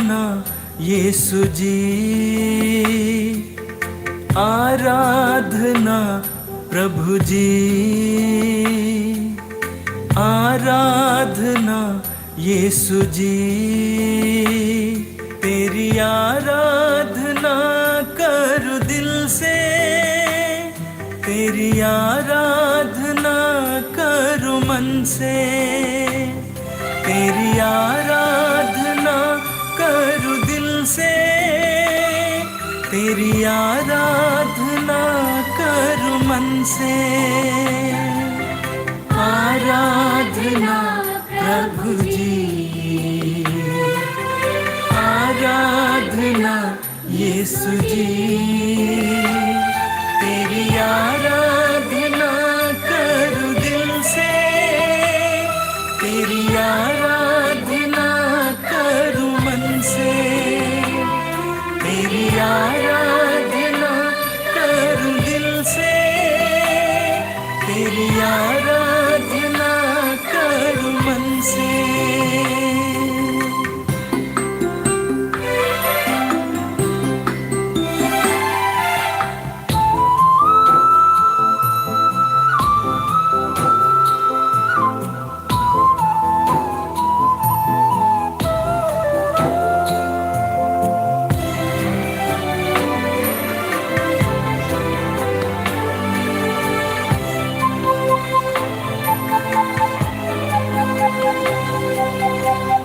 आराधना यीशु जी, आराधना प्रभु जी, आराधना यीशु जी। तेरी आराधना करूं दिल से, तेरी आराधना करूं मन से, तेरी आराधना करूं दिल से, तेरी आराधना करूं मन से। आराधना प्रभु जी, आराधना यीशु जी। तेरी आराधना करूं दिल से, तेरी आराधना करूं मन से, तेरी आराधना करूं दिल से, तेरी आराधना करूं मन से।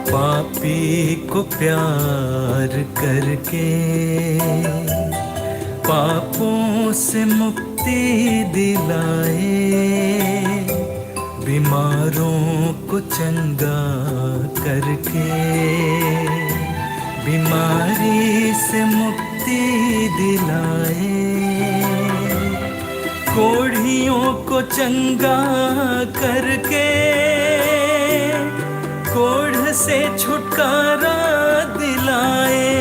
पापी को प्यार करके पापों से मुक्ति दिलाए, बीमारों को चंगा करके बीमारी से मुक्ति दिलाए, कोढ़ियों को चंगा करके कोढ़ से छुटकारा दिलाए,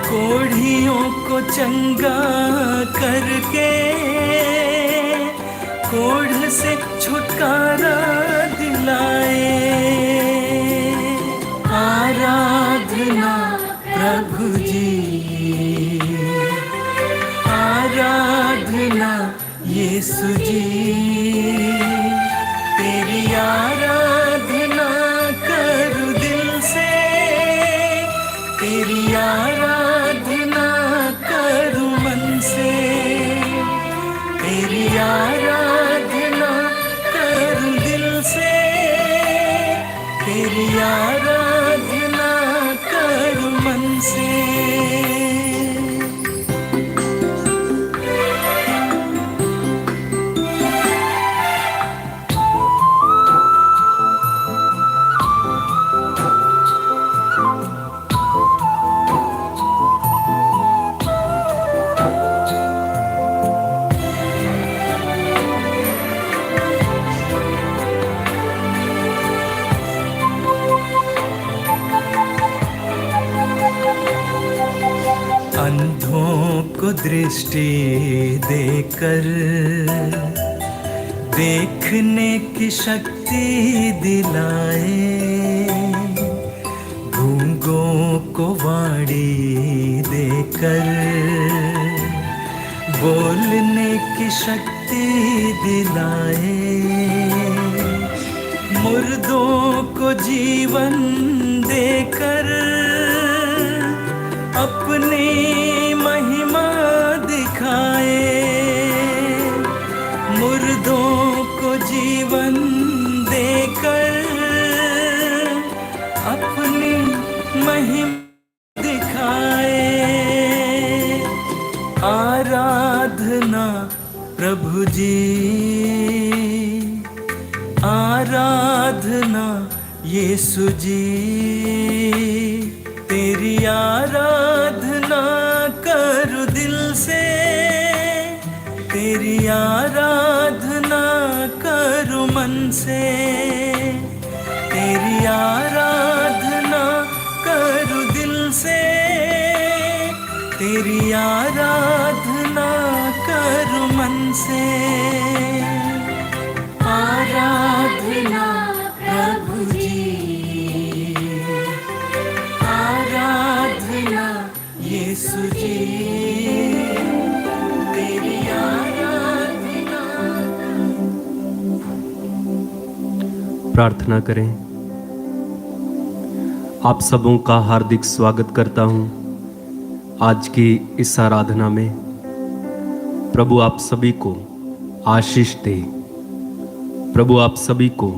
कोढ़ियों को चंगा करके कोढ़ से छुटकारा दिलाए। आराधना प्रभु जी, आराधना यीशु जी। तेरी आराधना करूं दिल से, तेरी आराधना करूं मन से, तेरी आराधना करूं दिल से, तेरी आराधना करूं मन से। अंधों को दृष्टि देकर देखने की शक्ति दिलाए, गूंगों को वाणी देकर बोलने की शक्ति दिलाए, मुर्दों को जीवन देकर अपनी महिमा दिखाए, मुर्दों को जीवन देकर अपनी महिमा दिखाए। आराधना प्रभु जी, आराधना यीशु जी। तेरी आराधना करूं दिल से, तेरी आराधना करूं मन से, तेरी आराधना करूं दिल से, तेरी आराधना करूं मन से। आराधना प्रभु जी, यीशु जी तेरी आराधना। प्रार्थना करें। आप सबों का हार्दिक स्वागत करता हूं आज की इस आराधना में। प्रभु आप सभी को आशीष दे। प्रभु आप सभी को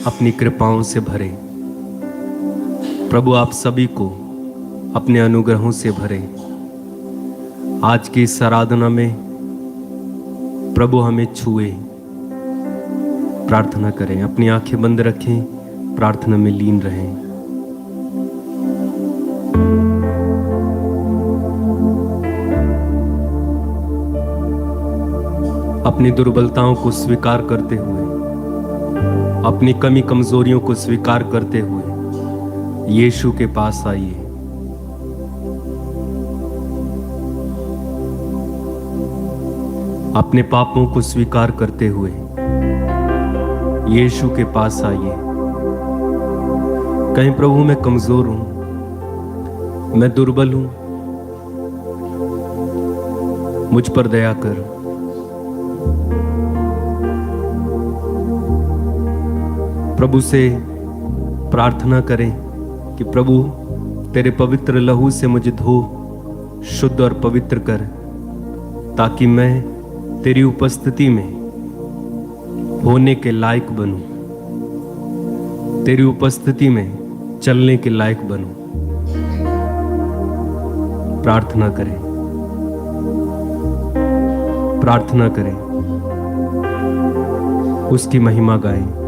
अपनी कृपाओं से भरे। प्रभु आप सभी को अपने अनुग्रहों से भरे। आज की इस आराधना में प्रभु हमें छुए। प्रार्थना करें। अपनी आंखें बंद रखें, प्रार्थना में लीन रहें। अपनी दुर्बलताओं को स्वीकार करते हुए, अपनी कमी कमजोरियों को स्वीकार करते हुए यीशु के पास आइए। अपने पापों को स्वीकार करते हुए यीशु के पास आइए। कहीं प्रभु मैं कमजोर हूं, मैं दुर्बल हूं, मुझ पर दया कर। प्रभु से प्रार्थना करें कि प्रभु तेरे पवित्र लहू से मुझे धो, शुद्ध और पवित्र कर, ताकि मैं तेरी उपस्थिति में होने के लायक बनूं, तेरी उपस्थिति में चलने के लायक बनूं। प्रार्थना करें, प्रार्थना करें, उसकी महिमा गाएं।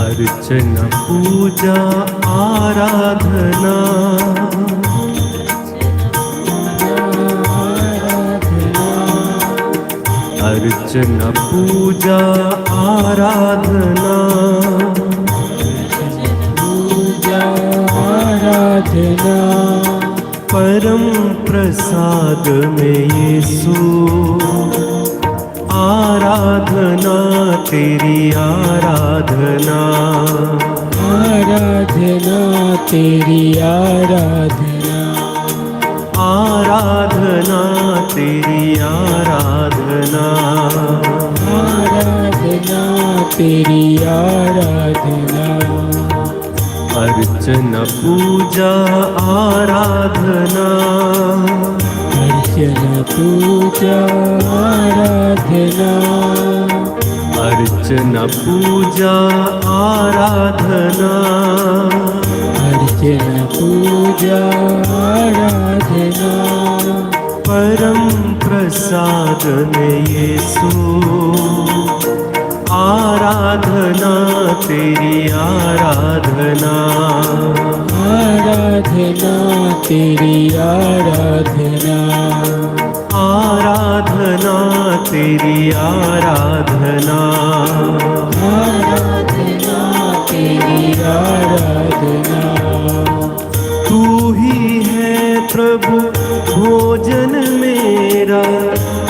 अर्चना पूजा आराधना, अर्चना पूजा आराधना, पूजा आराधना, परम प्रसाद में यीशु आराधना, तेरी आराधना, आराधना तेरी आराधना, आराधना तेरी आराधना, आराधना तेरी आराधना, अर्चना पूजा आराधना, अर्चना पूजा आराधना, अर्चना पूजा आराधना, अर्चना पूजा आराधना, परम प्रसाद में यीशु आराधना, तेरी आराधना, आराधना तेरी आराधना, आराधना तेरी आराधना, आराधना तेरी आराधना। तू ही है प्रभु भोजन मेरा,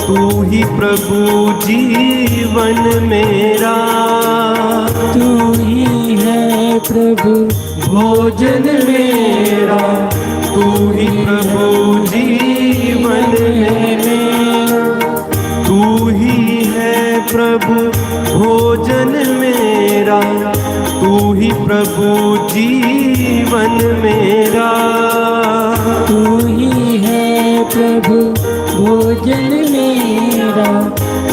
तू ही प्रभु जीवन मेरा, तू ही है प्रभु भोजन मेरा, तू ही प्रभु जीवन मेरा, तू ही है प्रभु भोजन मेरा, तू ही प्रभु जीवन मेरा। तू ही है प्रभु भोजन मेरा,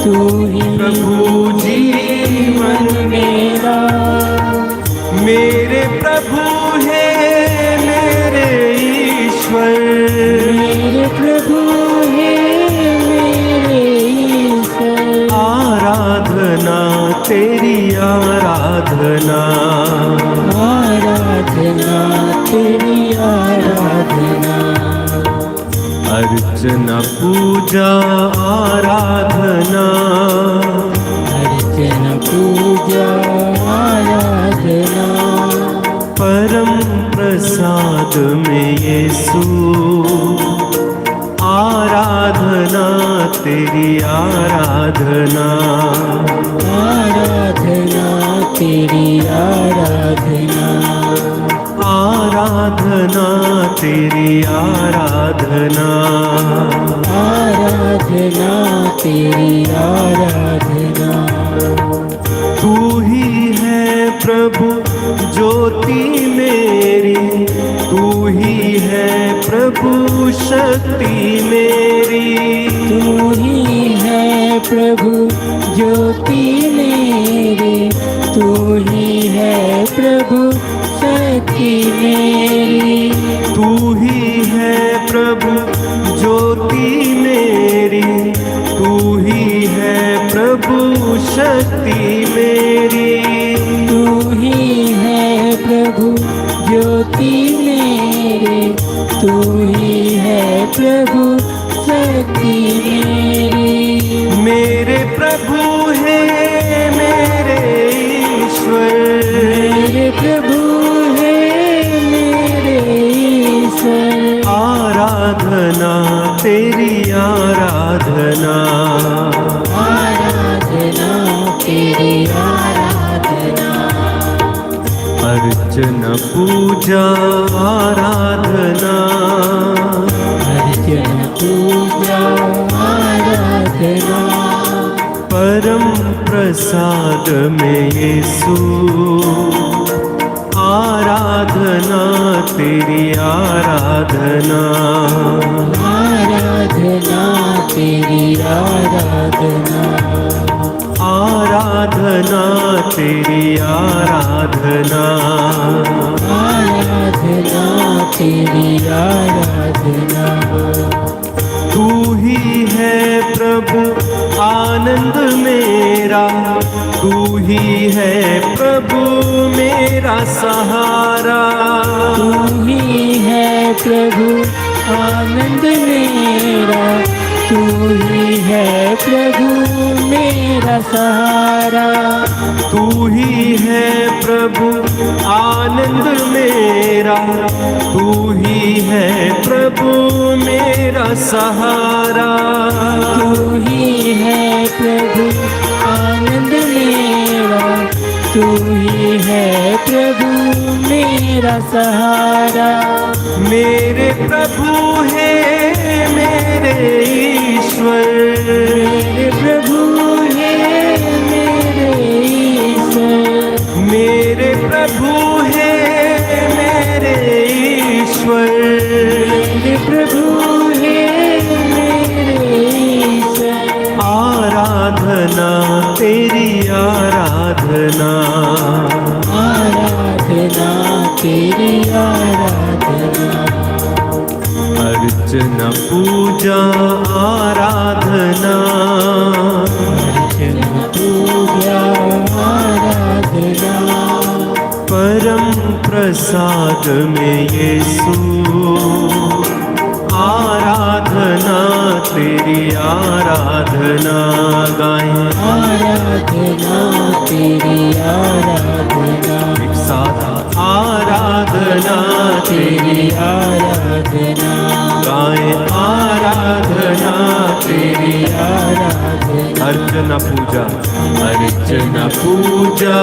तू ही प्रभु जीवन मेरा। मेरे प्रभु है मेरे ईश्वर, मेरे प्रभु है मेरे ईश्वर। आराधना तेरी आराधना, आराधना तेरी आराधना। अर्चना पूजा आराधना, अर्चना पूजा आराधना। परम प्रसाद में यीशु, आराधना तेरी आराधना, आराधना तेरी आराधना। आराधना तेरी आराधना, आराधना तेरी आराधना। तू ही है प्रभु ज्योति मेरी, तू ही है प्रभु शक्ति मेरी। तू ही है प्रभु ज्योति मेरी, तू ही है प्रभु शक्ति मेरी। तू ही है प्रभु ज्योति मेरी, तू ही है प्रभु शक्ति मेरी। तू ही है प्रभु ज्योति मेरी, तू ही है प्रभु शक्ति मेरी। मेरे प्रभु है मेरे ईश्वर, मेरे प्रभु है मेरे ईश्वर। आराधना तेरी आराधना, आराधना तेरी आराधना। अर्चना पूजा आराधना, अर्चना पूजा आराधना। परम प्रसाद में यीशु, आराधना तेरी आराधना, आराधना तेरी आराधना। आराधना तेरी आराधना, आराधना तेरी आराधना। तू ही है प्रभु आनंद मेरा, तू ही है प्रभु मेरा सहारा। तू ही है प्रभु आनंद मेरा, तू ही है प्रभु मेरा सहारा। तू ही है प्रभु आनंद मेरा, तू ही है प्रभु मेरा सहारा। तू ही है प्रभु आनंद मेरा, तू ही है प्रभु मेरा सहारा। मेरे प्रभु है मेरे ईश्वर, मेरे प्रभु है मेरे ईश्वर। मेरे प्रभु है मेरे ईश्वर। मेरे प्रभु है मेरे ईश्वर। आराधना तेरी आराधना, आराधना तेरी आराधना। अर्चना पूजा आराधना, अर्चना पूजा आराधना। परम प्रसाद में यीशु, आराधना तेरी आराधना। गाएं आराधना तेरी आराधना। एक साथ आराधना तेरी आराधना। गाएं आराधना तेरी आराधना। अर्चना पूजा, अर्चना पूजा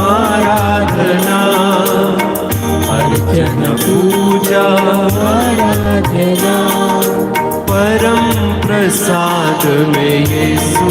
आराधना, अर्चना पूजा आराधना। परम प्रसाद में यीशु,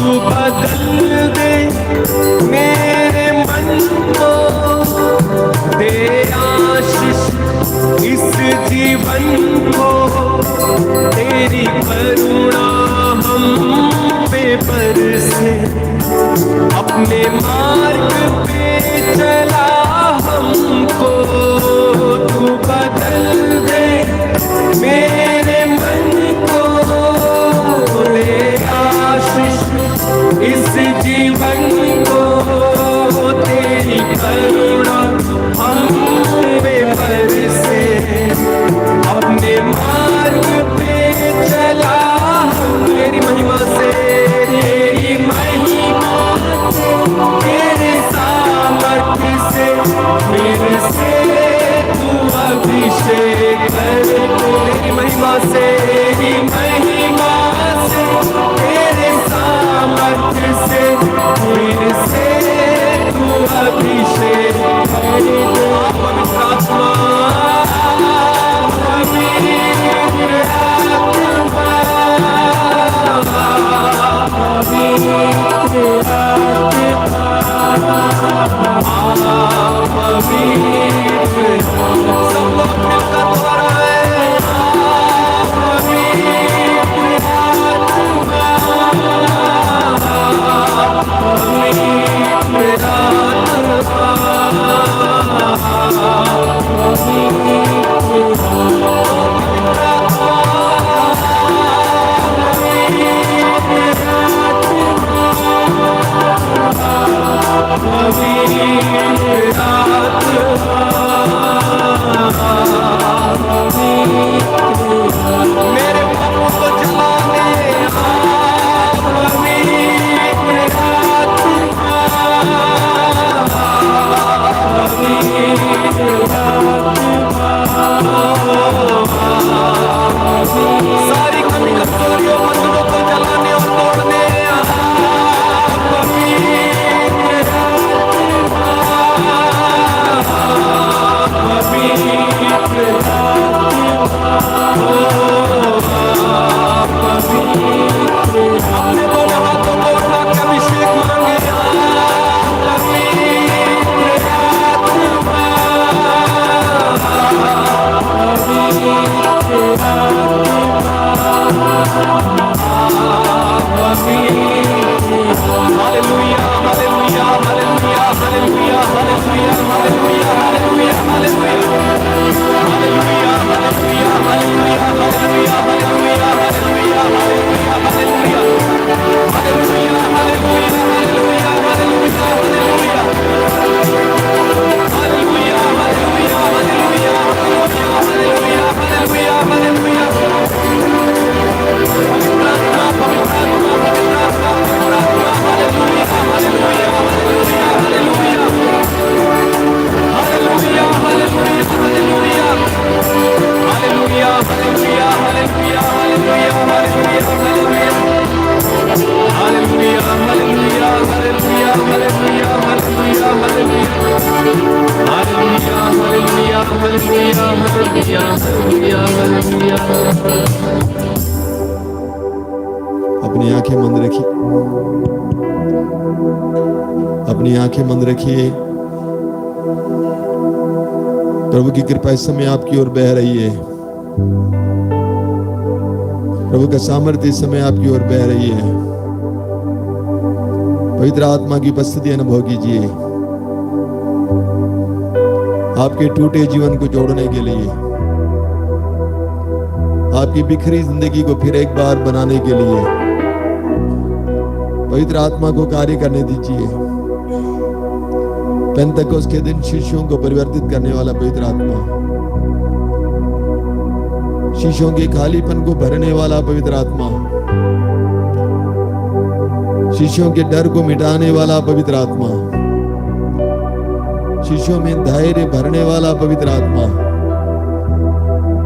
तू बदल दे मेरे मन को, दे आशीष इस जीवन को, तेरी करुणा हम पे बरसे, अपने मार्ग पे चला हमको। तू बदल दे मेरे मन को, दे आशीष इस जीवन को, तेरी करुणा हम पे बरसे, अपने मार्ग पे चला। तेरी महिमा से, तेरी महिमा से, तेरे सामर्थ्य से फिर से तू अभिषेक कर। तेरी महिमा से, तेरी महिमा से, तेरे सामर्थ्य से फिर से तू अभिषेक कर। पवित्र आत्मा, मेरे पापों को जलाने सारी कमी कमजोरियों मंदिरों को जलाने और तोड़ने अपने दोनों हाथों को उठा के अभिषेक मांगे। Hallelujah, hallelujah, hallelujah, hallelujah, hallelujah, hallelujah, hallelujah, hallelujah, hallelujah, hallelujah, hallelujah, hallelujah, hallelujah, hallelujah, hallelujah, hallelujah, hallelujah, अपनी आंखें बंद रखिए, अपनी आंखें बंद रखिए। प्रभु की कृपा इस समय आपकी ओर बह रही है। प्रभु का सामर्थ्य इस समय आपकी ओर बह रही है। पवित्र आत्मा की उपस्थिति अनुभव कीजिए, आपके टूटे जीवन को जोड़ने के लिए, आपकी बिखरी जिंदगी को फिर एक बार बनाने के लिए पवित्र आत्मा को कार्य करने दीजिए। पेंतकोस्त के दिन शिष्यों को परिवर्तित करने वाला पवित्र आत्मा, शिष्यों के खालीपन को भरने वाला पवित्र आत्मा, शिष्यों के डर को मिटाने वाला पवित्र आत्मा, शिष्यों में धैर्य भरने वाला पवित्र आत्मा,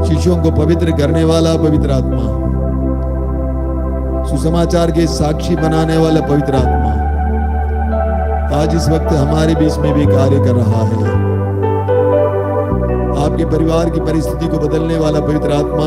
शिष्यों को पवित्र करने वाला पवित्र आत्मा, सुसमाचार के साक्षी बनाने वाला पवित्र आत्मा आज इस वक्त हमारे बीच में भी कार्य कर रहा है। आपके परिवार की परिस्थिति को बदलने वाला पवित्र आत्मा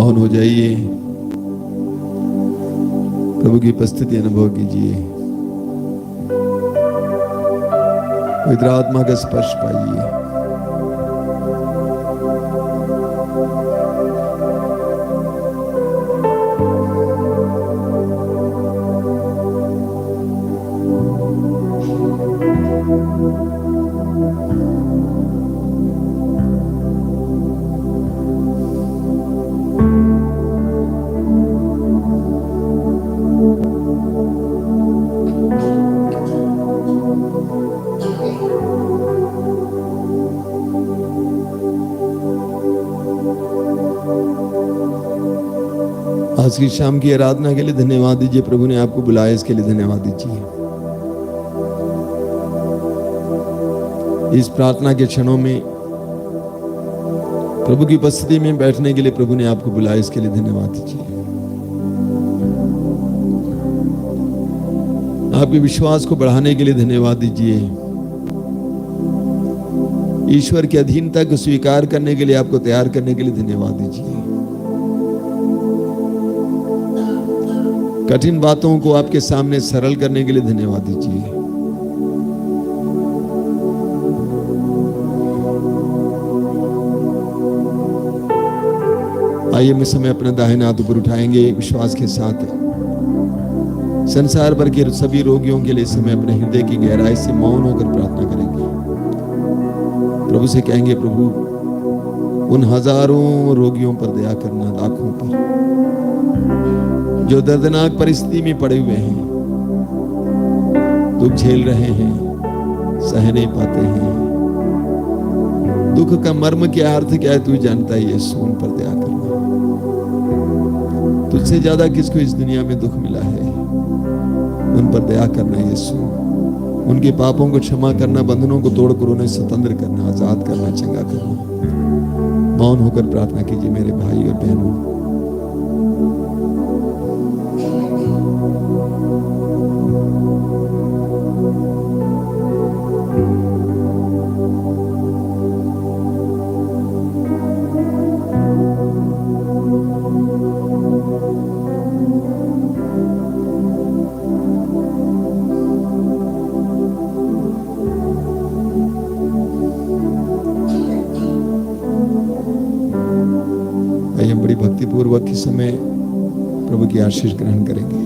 मौन हो जाइए, प्रभु की उपस्थिति अनुभव कीजिए, पवित्र आत्मा का स्पर्श पाइए। आज की शाम की आराधना के लिए धन्यवाद दीजिए। प्रभु ने आपको बुलाया, इसके लिए धन्यवाद दीजिए। इस प्रार्थना के क्षणों में प्रभु की उपस्थिति में बैठने के लिए प्रभु ने आपको बुलाया, इसके लिए धन्यवाद दीजिए। आपके विश्वास को बढ़ाने के लिए धन्यवाद दीजिए। ईश्वर की अधीनता को स्वीकार करने के लिए, आपको तैयार करने के लिए धन्यवाद दीजिए। कठिन बातों को आपके सामने सरल करने के लिए धन्यवाद दीजिए। आइए मैं समय अपना दाहिना हाथ ऊपर उठाएंगे विश्वास के साथ। संसार भर के सभी रोगियों के लिए समय अपने हृदय की गहराई से मौन होकर प्रार्थना करेंगे। प्रभु से कहेंगे, प्रभु उन हजारों रोगियों पर दया करना, लाखों पर जो दर्दनाक परिस्थिति में पड़े हुए हैं, दुख झेल रहे हैं, सह नहीं पाते हैं। दुख का मर्म क्या अर्थ क्या है तू जानता है। यीशु उन पर दया करना। तुझसे ज्यादा किसको इस दुनिया में दुख मिला है, उन पर दया करना यीशु। उनके पापों को क्षमा करना, बंधनों को तोड़कर उन्हें स्वतंत्र करना, आजाद करना, चंगा करना। मौन होकर प्रार्थना कीजिए मेरे भाई और बहनों। बड़ी भक्तिपूर्वक इस समय प्रभु की आशीष ग्रहण करेंगे।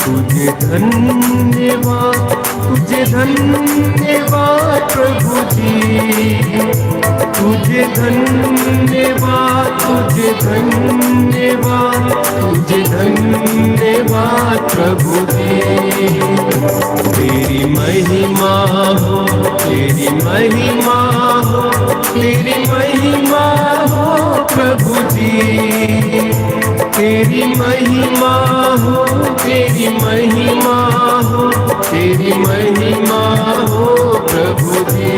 तुझे धन्यवाद, तुझे धन्यवाद प्रभु जी। तुझे धन्यवाद, तुझे धन्यवाद, तुझे धन्यवाद प्रभु जी। तेरी महिमा हो, तेरी महिमा हो, तेरी महिमा हो प्रभु जी। तेरी महिमा हो, तेरी महिमा हो, तेरी महिमा हो प्रभु जी।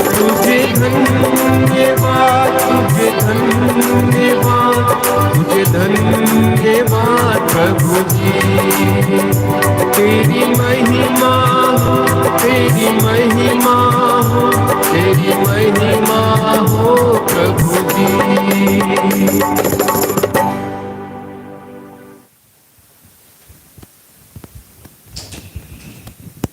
तुझे धन्यवाद, तुझे धन्यवाद, तुझे धन्यवाद प्रभु जी। तेरी महिमा हो, तेरी महिमा